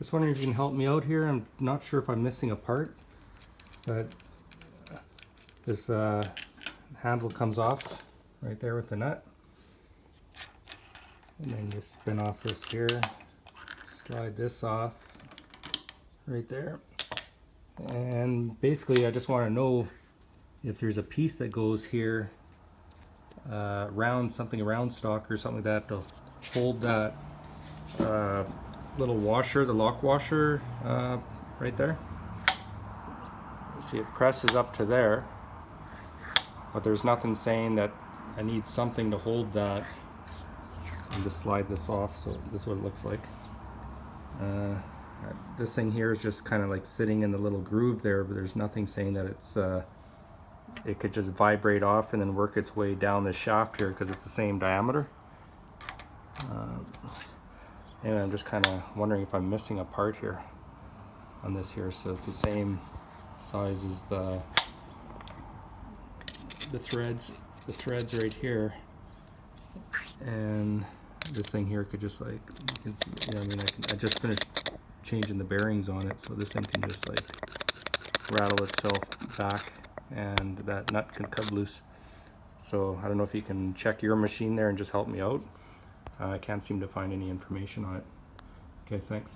Just wondering if you can help me out here. I'm not sure if I'm missing a part, but this handle comes off right there with the nut. And then you spin off this here, slide this off right there. And basically I just want to know if there's a piece that goes here around something around stock or something like that to hold that little washer, the lock washer right there. You see it presses up to there, but there's nothing saying that I need something to hold that. And just slide this off, so this is what it looks like. This thing here is just kind of like sitting in the little groove there, but there's nothing saying that it's it could just vibrate off and then work its way down the shaft here because it's the same diameter. And I'm just kind of wondering if I'm missing a part here on this here. So it's the same size as the threads right here, and this thing here could just like, you can see, yeah, I mean, I just finished changing the bearings on it, so this thing can just like rattle itself back and that nut can come loose. So I don't know if you can check your machine there and just help me out. I can't seem to find any information on it. Okay, thanks.